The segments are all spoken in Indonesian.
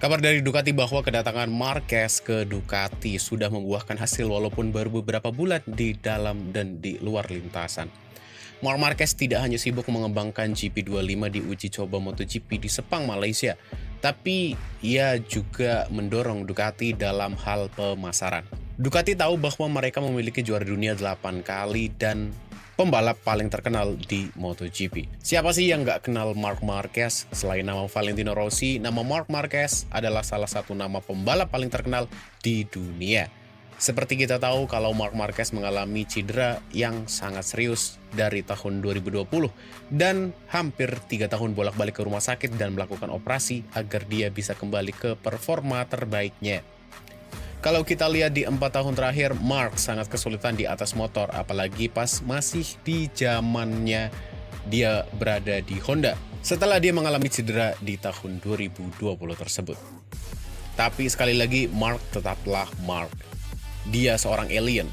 Kabar dari Ducati bahwa kedatangan Marquez ke Ducati sudah membuahkan hasil walaupun baru beberapa bulan di dalam dan di luar lintasan. Marc Marquez tidak hanya sibuk mengembangkan GP25 di uji coba MotoGP di Sepang, Malaysia, tapi ia juga mendorong Ducati dalam hal pemasaran. Ducati tahu bahwa mereka memiliki juara dunia 8 kali dan pembalap paling terkenal di MotoGP. Siapa sih yang nggak kenal Marc Marquez? Selain nama Valentino Rossi, nama Marc Marquez adalah salah satu nama pembalap paling terkenal di dunia. Seperti kita tahu kalau Marc Marquez mengalami cedera yang sangat serius dari tahun 2020 dan hampir 3 tahun bolak-balik ke rumah sakit dan melakukan operasi agar dia bisa kembali ke performa terbaiknya. Kalau kita lihat di 4 tahun terakhir, Marc sangat kesulitan di atas motor, apalagi pas masih di zamannya dia berada di Honda, setelah dia mengalami cedera di tahun 2020 tersebut. Tapi sekali lagi, Marc tetaplah Marc. Dia seorang alien,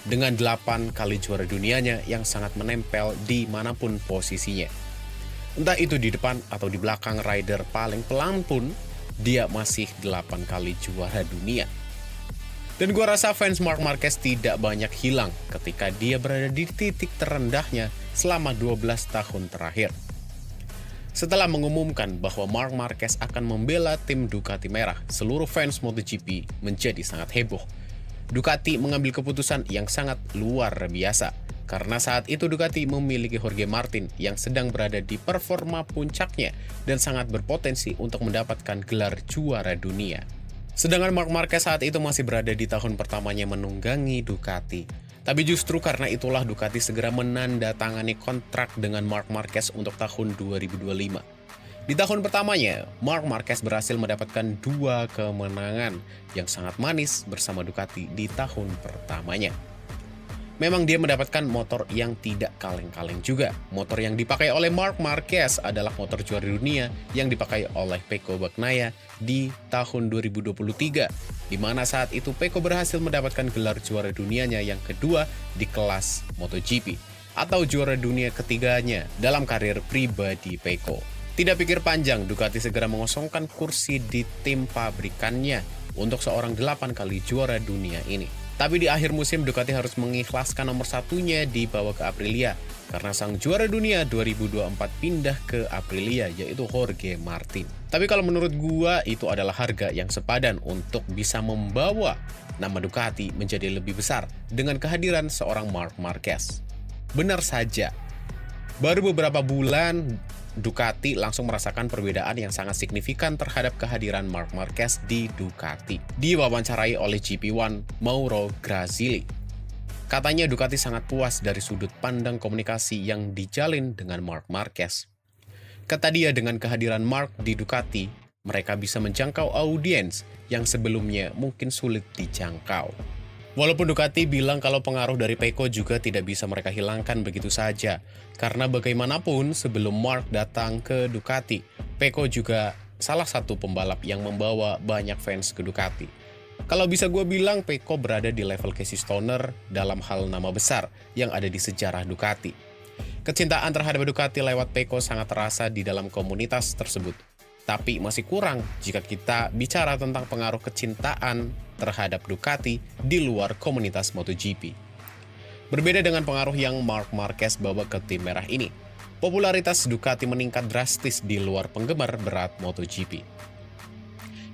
dengan 8 kali juara dunianya yang sangat menempel di manapun posisinya. Entah itu di depan atau di belakang rider paling pelan pun, dia masih 8 kali juara dunia. Dan gua rasa fans Marc Marquez tidak banyak hilang ketika dia berada di titik terendahnya selama 12 tahun terakhir. Setelah mengumumkan bahwa Marc Marquez akan membela tim Ducati merah, seluruh fans MotoGP menjadi sangat heboh. Ducati mengambil keputusan yang sangat luar biasa, karena saat itu Ducati memiliki Jorge Martin yang sedang berada di performa puncaknya dan sangat berpotensi untuk mendapatkan gelar juara dunia. Sedangkan Marc Marquez saat itu masih berada di tahun pertamanya menunggangi Ducati. Tapi justru karena itulah Ducati segera menandatangani kontrak dengan Marc Marquez untuk tahun 2025. Di tahun pertamanya, Marc Marquez berhasil mendapatkan 2 kemenangan yang sangat manis bersama Ducati di tahun pertamanya. Memang dia mendapatkan motor yang tidak kaleng-kaleng juga. Motor yang dipakai oleh Marc Marquez adalah motor juara dunia yang dipakai oleh Pecco Bagnaia di tahun 2023, di mana saat itu Pecco berhasil mendapatkan gelar juara dunianya yang kedua di kelas MotoGP, atau juara dunia ketiganya dalam karir pribadi Pecco. Tidak pikir panjang, Ducati segera mengosongkan kursi di tim pabrikannya untuk seorang 8 kali juara dunia ini. Tapi di akhir musim Ducati harus mengikhlaskan nomor satunya dibawa ke Aprilia karena sang juara dunia 2024 pindah ke Aprilia, yaitu Jorge Martin. Tapi kalau menurut gua itu adalah harga yang sepadan untuk bisa membawa nama Ducati menjadi lebih besar dengan kehadiran seorang Marc Marquez. Benar saja, baru beberapa bulan Ducati langsung merasakan perbedaan yang sangat signifikan terhadap kehadiran Marc Marquez di Ducati. Diwawancarai oleh GP1 Mauro Grazili. Katanya Ducati sangat puas dari sudut pandang komunikasi yang dijalin dengan Marc Marquez. Kata dia, dengan kehadiran Marc di Ducati, mereka bisa menjangkau audiens yang sebelumnya mungkin sulit dijangkau. Walaupun Ducati bilang kalau pengaruh dari Pecco juga tidak bisa mereka hilangkan begitu saja. Karena bagaimanapun sebelum Marc datang ke Ducati, Pecco juga salah satu pembalap yang membawa banyak fans ke Ducati. Kalau bisa gue bilang Pecco berada di level Casey Stoner dalam hal nama besar yang ada di sejarah Ducati. Kecintaan terhadap Ducati lewat Pecco sangat terasa di dalam komunitas tersebut. Tapi masih kurang jika kita bicara tentang pengaruh kecintaan terhadap Ducati di luar komunitas MotoGP. Berbeda dengan pengaruh yang Marc Marquez bawa ke tim merah ini, popularitas Ducati meningkat drastis di luar penggemar berat MotoGP.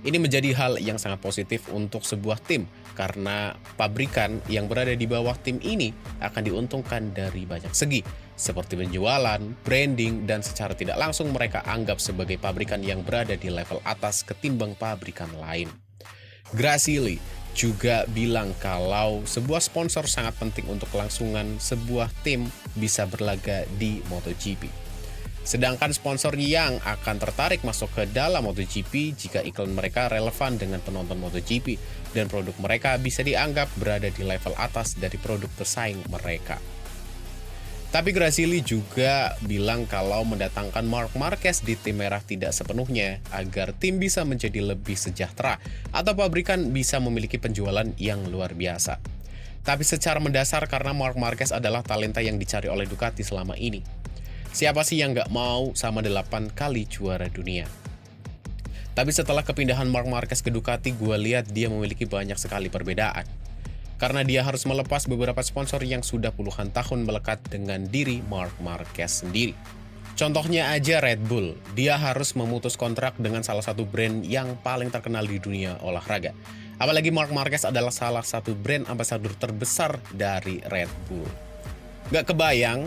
Ini menjadi hal yang sangat positif untuk sebuah tim, karena pabrikan yang berada di bawah tim ini akan diuntungkan dari banyak segi, seperti penjualan, branding, dan secara tidak langsung mereka anggap sebagai pabrikan yang berada di level atas ketimbang pabrikan lain. Grazili juga bilang kalau sebuah sponsor sangat penting untuk kelangsungan sebuah tim bisa berlaga di MotoGP. Sedangkan sponsor yang akan tertarik masuk ke dalam MotoGP jika iklan mereka relevan dengan penonton MotoGP dan produk mereka bisa dianggap berada di level atas dari produk pesaing mereka. Tapi Grazili juga bilang kalau mendatangkan Marc Marquez di tim merah tidak sepenuhnya agar tim bisa menjadi lebih sejahtera atau pabrikan bisa memiliki penjualan yang luar biasa. Tapi secara mendasar karena Marc Marquez adalah talenta yang dicari oleh Ducati selama ini. Siapa sih yang nggak mau sama 8 kali juara dunia? Tapi setelah kepindahan Marc Marquez ke Ducati, gue lihat dia memiliki banyak sekali perbedaan. Karena dia harus melepas beberapa sponsor yang sudah puluhan tahun melekat dengan diri Marc Marquez sendiri. Contohnya aja Red Bull, dia harus memutus kontrak dengan salah satu brand yang paling terkenal di dunia olahraga. Apalagi Marc Marquez adalah salah satu brand ambassador terbesar dari Red Bull. Gak kebayang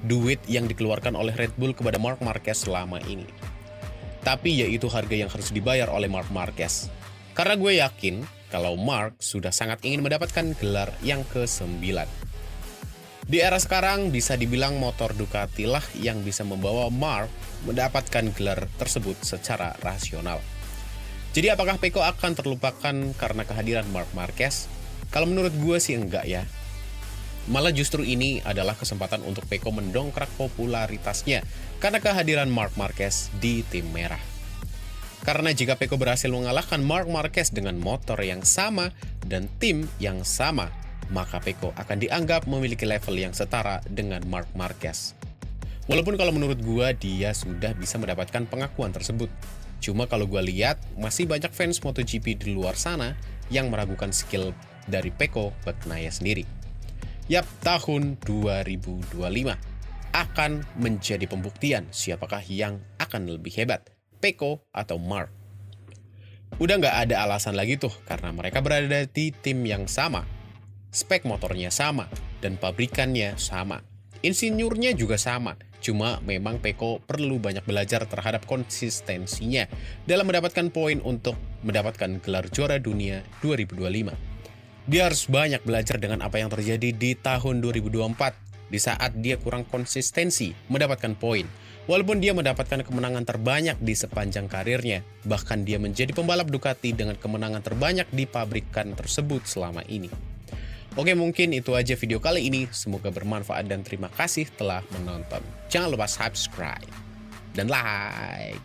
duit yang dikeluarkan oleh Red Bull kepada Marc Marquez selama ini. Tapi yaitu harga yang harus dibayar oleh Marc Marquez. Karena gue yakin kalau Marc sudah sangat ingin mendapatkan gelar yang ke-9. Di era sekarang bisa dibilang motor Ducati lah yang bisa membawa Marc mendapatkan gelar tersebut secara rasional. Jadi apakah Pecco akan terlupakan karena kehadiran Marc Marquez? Kalau menurut gue sih enggak ya. Malah justru ini adalah kesempatan untuk Pecco mendongkrak popularitasnya karena kehadiran Marc Marquez di tim merah. Karena jika Pecco berhasil mengalahkan Marc Marquez dengan motor yang sama dan tim yang sama, maka Pecco akan dianggap memiliki level yang setara dengan Marc Marquez. Walaupun kalau menurut gua dia sudah bisa mendapatkan pengakuan tersebut. Cuma kalau gua lihat masih banyak fans MotoGP di luar sana yang meragukan skill dari Pecco Bagnaia sendiri. Yap, tahun 2025 akan menjadi pembuktian siapakah yang akan lebih hebat, Pecco atau Marc. Udah nggak ada alasan lagi tuh karena mereka berada di tim yang sama. Spek motornya sama, dan pabrikannya sama. Insinyurnya juga sama, cuma memang Pecco perlu banyak belajar terhadap konsistensinya dalam mendapatkan poin untuk mendapatkan gelar juara dunia 2025. Dia harus banyak belajar dengan apa yang terjadi di tahun 2024, di saat dia kurang konsistensi mendapatkan poin. Walaupun dia mendapatkan kemenangan terbanyak di sepanjang karirnya, bahkan dia menjadi pembalap Ducati dengan kemenangan terbanyak di pabrikan tersebut selama ini. Oke, mungkin itu aja video kali ini. Semoga bermanfaat dan terima kasih telah menonton. Jangan lupa subscribe dan like.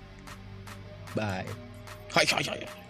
Bye. Hai.